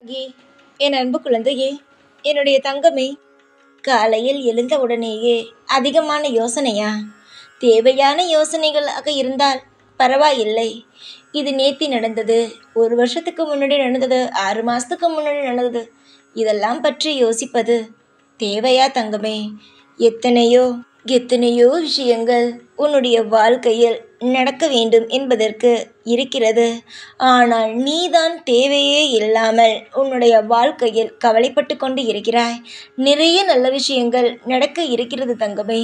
ஏ என் அன்பு குழந்தையே, என்னுடைய தங்கமே, காலையில் எழுந்த உடனேயே அதிகமான யோசனையா? தேவையான யோசனைகளாக இருந்தால் பரவாயில்லை. இது நேத்தி நடந்தது, ஒரு வருஷத்துக்கு முன்னாடி நடந்தது, 6 மாசத்துக்கு முன்னாடி நடந்தது, இதெல்லாம் பற்றி யோசிப்பது தேவையா தங்கமே? எத்தனையோ எத்தனையோ விஷயங்கள் உன்னுடைய வாழ்க்கையில் நடக்க வேண்டும் என்பதற்கு இருக்கிறது. ஆனால் நீதான் தேவையே இல்லாமல் உன்னுடைய வாழ்க்கையில் கவலைப்பட்டு கொண்டு இருக்கிறாய். நிறைய நல்ல விஷயங்கள் நடக்க இருக்கிறது தங்கமே.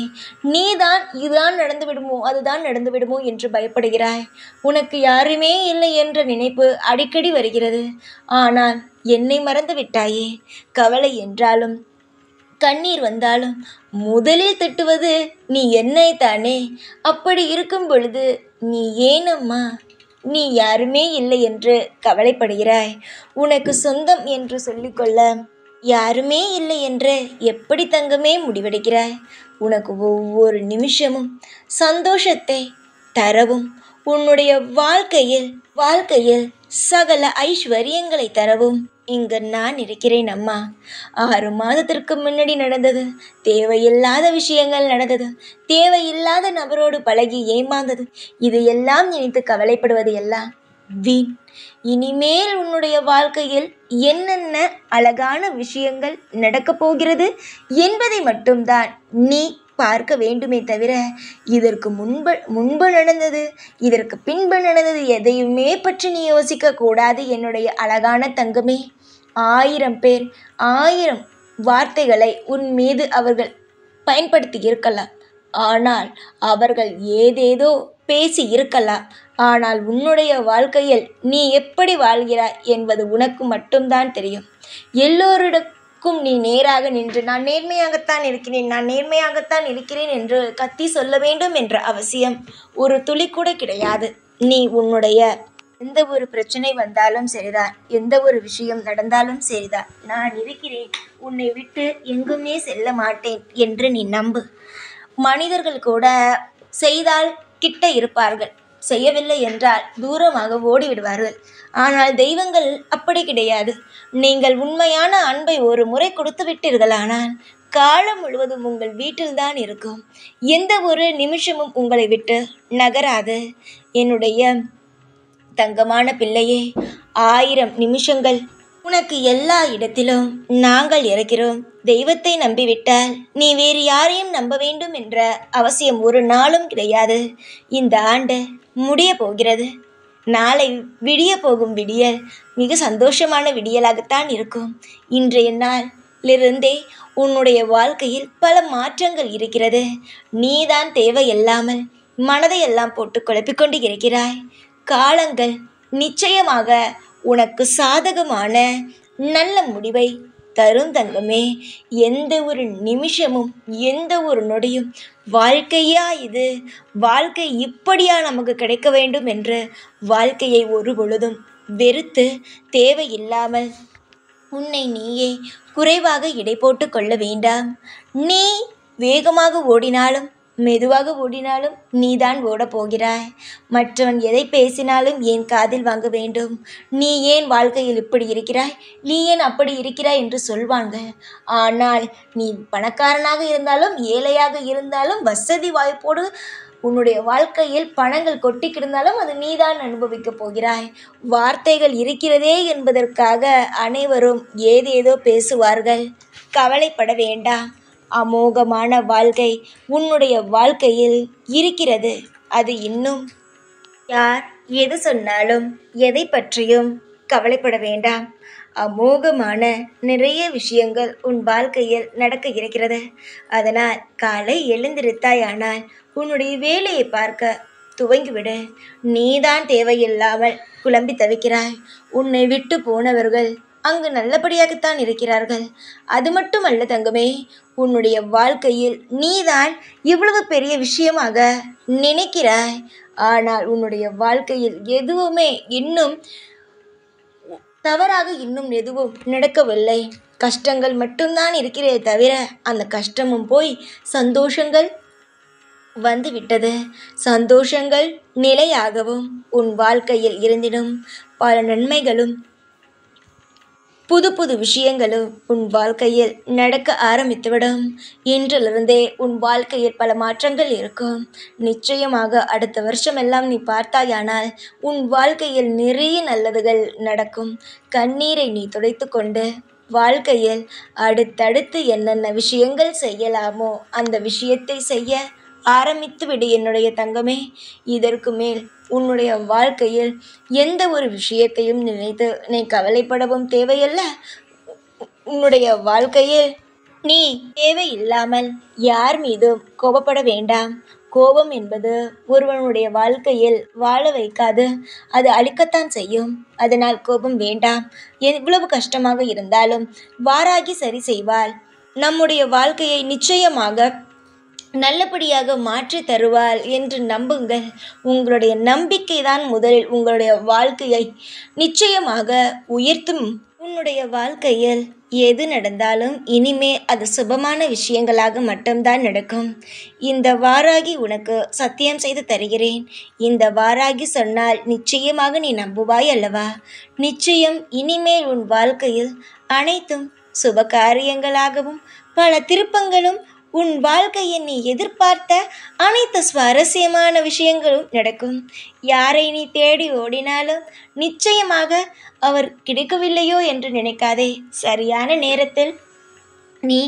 நீதான் இதுதான் நடந்து விடுமோ அதுதான் நடந்து விடுமோ என்று பயப்படுகிறாய். உனக்கு யாருமே இல்லை என்ற நினைப்பு அடிக்கடி வருகிறது. ஆனால் என்னை மறந்து விட்டாயே. கவலை என்றாலும் கண்ணீர் வந்தாலும் முதலில் திட்டுவது நீ என்னை தானே. அப்படி இருக்கும் பொழுது நீ ஏனம்மா நீ யாருமே இல்லை என்று கவலைப்படுகிறாய்? உனக்கு சொந்தம் என்று சொல்லிக்கொள்ள யாருமே இல்லை என்று எப்படி தங்கமே முடிவெடுக்கிறாய்? உனக்கு ஒவ்வொரு நிமிஷமும் சந்தோஷத்தை தரவும், உன்னுடைய வாழ்க்கையில் சகல ஐஸ்வர்யங்களை தரவும் இங்கு நான் இருக்கிறேன் அம்மா. 6 மாதத்திற்கு முன்னாடி நடந்தது, தேவையில்லாத விஷயங்கள் நடந்தது, தேவையில்லாத நபரோடு பழகி ஏமாந்தது, இதையெல்லாம் நினைத்து கவலைப்படுவது எல்லாம் வீண். இனிமேல் உன்னுடைய வாழ்க்கையில் என்னென்ன அழகான விஷயங்கள் நடக்கப் போகிறது என்பதை மட்டும்தான் நீ பார்க்க வேண்டுமே தவிர, இதற்கு முன்பு நடந்தது, இதற்கு பின்பு நடந்தது எதையுமே பற்றி நீ யோசிக்க கூடாது என்னுடைய அழகான தங்கமே. 1000 பேர் 1000 வார்த்தைகளை உன் மீது அவர்கள் பயன்படுத்தி இருக்கலாம். ஆனால் அவர்கள் ஏதேதோ பேசி இருக்கலாம். ஆனால் உன்னுடைய வாழ்க்கையில் நீ எப்படி வாழ்கிறாய் என்பது உனக்கு மட்டும்தான் தெரியும். எல்லோரிடக்கும் நீ நேராக நின்று நான் நேர்மையாகத்தான் இருக்கிறேன் என்று கத்தி சொல்ல வேண்டும் என்ற அவசியம் ஒரு துளி கூட கிடையாது. நீ உன்னுடைய எந்த ஒரு பிரச்சனை வந்தாலும் சரிதான், எந்த ஒரு விஷயம் நடந்தாலும் சரிதான், நான் இருக்கிறேன், உன்னை விட்டு எங்குமே செல்ல மாட்டேன் என்று நீ நம்பு. மனிதர்கள் கூட செய்தால் கிட்ட இருப்பார்கள், செய்யவில்லை என்றால் தூரமாக ஓடிவிடுவார்கள். ஆனால் தெய்வங்கள் அப்படி கிடையாது. நீங்கள் உண்மையான அன்பை ஒரு முறை கொடுத்து விட்டீர்களானால் காலம் முழுவதும் உங்கள் வீட்டில்தான் இருக்கும். எந்த ஒரு நிமிஷமும் உங்களை விட்டு நகராது. என்னுடைய தங்கமான பிள்ளையே, 1000 நிமிஷங்கள் உனக்கு எல்லா இடத்திலும் நாங்கள் இருக்கிறோம். தெய்வத்தை நம்பிவிட்டால் நீ வேறு யாரையும் நம்ப வேண்டும் என்ற அவசியம் ஒரு நாளும் கிடையாது. இந்த ஆண்டு முடிய போகிறது. நாளை விடிய போகும் விடியல் மிக சந்தோஷமான விடியலாகத்தான் இருக்கும். இன்றைய நாளிலிருந்தே உன்னுடைய வாழ்க்கையில் பல மாற்றங்கள் இருக்கிறது. நீதான் தேவையில்லாமல் மனதையெல்லாம் போட்டு குழப்பிக்கொண்டு இருக்கிறாய். காலங்கள் நிச்சயமாக உனக்கு சாதகமான நல்ல முடிவை தரும் தங்கமே. எந்த ஒரு நிமிஷமும் எந்த ஒரு நொடியும் வாழ்க்கையா இது, வாழ்க்கை இப்படியா நமக்கு கிடைக்க வேண்டும் என்று வாழ்க்கையை ஒரு பொழுதும் வெறுத்து தேவையில்லாமல் உன்னை நீயே குறைவாக எடை போட்டு கொள்ள வேண்டாம். நீ வேகமாக ஓடினாலும் மெதுவாக ஓடினாலும் நீதான் ஓடப் போகிறாய். மற்றவன் எதை பேசினாலும் ஏன் காதில் வாங்க வேண்டும்? நீ ஏன் வாழ்க்கையில் இப்படி இருக்கிறாய், நீ ஏன் அப்படி இருக்கிறாய் என்று சொல்வாங்க. ஆனால் நீ பணக்காரனாக இருந்தாலும் ஏழையாக இருந்தாலும் வசதி வாய்ப்போடு உன்னுடைய வாழ்க்கையில் பணங்கள் கொட்டி கிடந்தாலும் அது நீதான் அனுபவிக்கப் போகிறாய். வார்த்தைகள் இருக்கிறதே என்பதற்காக அனைவரும் ஏதேதோ பேசுவார்கள். கவலைப்பட வேண்டாம். அமோகமான வாழ்க்கை உன்னுடைய வாழ்க்கையில் இருக்கிறது. அது இன்னும் யார் எது சொன்னாலும் எதை பற்றியும் கவலைப்பட வேண்டாம். அமோகமான நிறைய விஷயங்கள் உன் வாழ்க்கையில் நடக்க இருக்கிறது. அதனால் காலை எழுந்திருத்தாயானால் உன்னுடைய வேலையை பார்க்க துவங்கிவிடு. நீதான் தேவையில்லாமல் குழம்பி தவிக்கிறாய். உன்னை விட்டு போனவர்கள் அங்கு நல்லபடியாகத்தான் இருக்கிறார்கள். அது மட்டுமல்ல தங்கமே, உன்னுடைய வாழ்க்கையில் நீதான் இவ்வளவு பெரிய விஷயமாக நினைக்கிறாய். ஆனால் உன்னுடைய வாழ்க்கையில் எதுவுமே இன்னும் தவறாக இன்னும் எதுவும் நடக்கவில்லை. கஷ்டங்கள் மட்டும்தான் இருக்கிறதே தவிர அந்த கஷ்டமும் போய் சந்தோஷங்கள் வந்துவிட்டது. சந்தோஷங்கள் நிலையாகவும் உன் வாழ்க்கையில் இருந்திடும். பல நன்மைகளும் புது புது விஷயங்களும் உன் வாழ்க்கையில் நடக்க ஆரம்பித்துவிடும். இன்றிலிருந்தே உன் வாழ்க்கையில் பல மாற்றங்கள் இருக்கும். நிச்சயமாக அடுத்த வருஷமெல்லாம் நீ பார்த்தாயானால் உன் வாழ்க்கையில் நிறைய நல்லதுகள் நடக்கும். கண்ணீரை நீ துடைத்து கொண்டு வாழ்க்கையில் அடுத்தடுத்து என்னென்ன விஷயங்கள் செய்யலாமோ அந்த விஷயத்தை செய்ய ஆரம்பித்து விடு என்னுடைய தங்கமே. இதற்கு மேல் உன்னுடைய வாழ்க்கையில் எந்த ஒரு விஷயத்தையும் நினைத்து நீ கவலைப்படவும் தேவையில்ல. உன்னுடைய வாழ்க்கையில் நீ தேவையில்லாமல் யார் மீதும் கோபப்பட வேண்டாம். கோபம் என்பது ஒருவனுடைய வாழ்க்கையில் வாழ வைக்காது, அது அழிக்கத்தான் செய்யும். அதனால் கோபம் வேண்டாம். எவ்வளவு கஷ்டமாக இருந்தாலும் வாராகி சரி செய்வாள். நம்முடைய வாழ்க்கையை நிச்சயமாக நல்லபடியாக மாற்றி தருவாள் என்று நம்புங்கள். உங்களுடைய நம்பிக்கை தான் முதலில் உங்களுடைய வாழ்க்கையை நிச்சயமாக உயர்த்தும். உன்னுடைய வாழ்க்கையில் எது நடந்தாலும் இனிமே அது சுபமான விஷயங்களாக மட்டும்தான் நடக்கும். இந்த வாராகி உனக்கு சத்தியம் செய்து தருகிறேன். இந்த வாராகி சொன்னால் நிச்சயமாக நீ நம்புவாய் அல்லவா? நிச்சயம் இனிமேல் உன் வாழ்க்கையில் அனைத்தும் சுப காரியங்களாகவும் பல திருப்பங்களும் உன் வாழ்க்கையை நீ எதிர்பார்த்த அனைத்து சுவாரஸ்யமான விஷயங்களும் நடக்கும். யாரை நீ தேடி ஓடினாலும் நிச்சயமாக அவர் கிடைக்கவில்லையோ என்று நினைக்காதே. சரியான நேரத்தில் நீ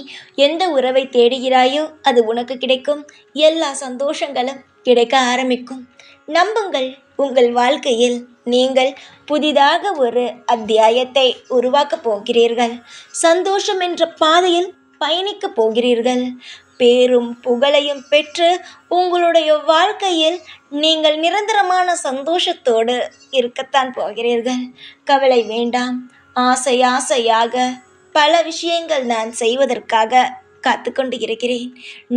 எந்த உறவை தேடுகிறாயோ அது உனக்கு கிடைக்கும். எல்லா சந்தோஷங்களும் கிடைக்க ஆரம்பிக்கும். நம்புங்கள். உங்கள் வாழ்க்கையில் நீங்கள் புதிதாக ஒரு அத்தியாயத்தை உருவாக்கப் போகிறீர்கள். சந்தோஷம் என்ற பாதையில் பயணிக்கப் போகிறீர்கள். பேரும் புகழையும் பெற்று உங்களுடைய வாழ்க்கையில் நீங்கள் நிரந்தரமான சந்தோஷத்தோடு இருக்கத்தான் போகிறீர்கள். கவலை வேண்டாம். ஆசை ஆசையாக பல விஷயங்கள் நான் செய்வதற்காக காத்து கொண்டு இருக்கிறேன்.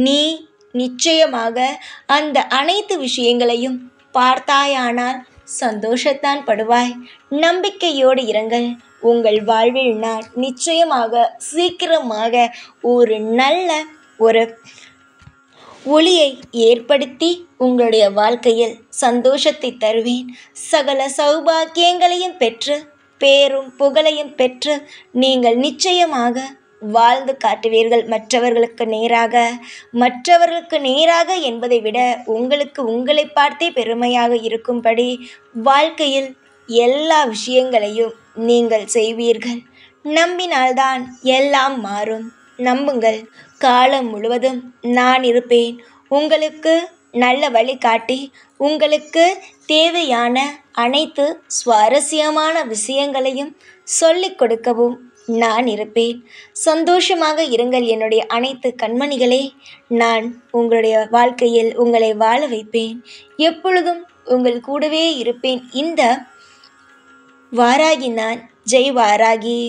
நீ நிச்சயமாக அந்த அனைத்து விஷயங்களையும் பார்த்தாயானால் சந்தோஷத்தான் படுவாய். நம்பிக்கையோடு இருங்கள். உங்கள் வாழ்வில் நான் நிச்சயமாக சீக்கிரமாக ஒரு நல்ல ஒரு ஒளியை ஏற்படுத்தி உங்களுடைய வாழ்க்கையில் சந்தோஷத்தை தருவேன். சகல சௌபாக்கியங்களையும் பெற்று பேரும் புகழையும் பெற்று நீங்கள் நிச்சயமாக வாழ்ந்து காட்டுவீர்கள். மற்றவர்களுக்கு நேராக என்பதை விட உங்களுக்கு உங்களை பார்த்தே பெருமையாக இருக்கும்படி வாழ்க்கையில் எல்லா விஷயங்களையும் நீங்கள் செய்வீர்கள். நம்பினால்தான் எல்லாம் மாறும். நம்புங்கள். காலம் முழுவதும் நான் இருப்பேன். உங்களுக்கு நல்ல வழிகாட்டி, உங்களுக்கு தேவையான அனைத்து சுவாரஸ்யமான விஷயங்களையும் சொல்லிக் கொடுக்கவும் நான் இருப்பேன். சந்தோஷமாக இருங்கள் என்னுடைய அனைத்து கண்மணிகளே. நான் உங்களுடைய வாழ்க்கையில் உங்களை வாழ வைப்பேன். எப்பொழுதும் உங்கள் கூடவே இருப்பேன். இந்த வாராகி நான். ஜெய் வாராகி.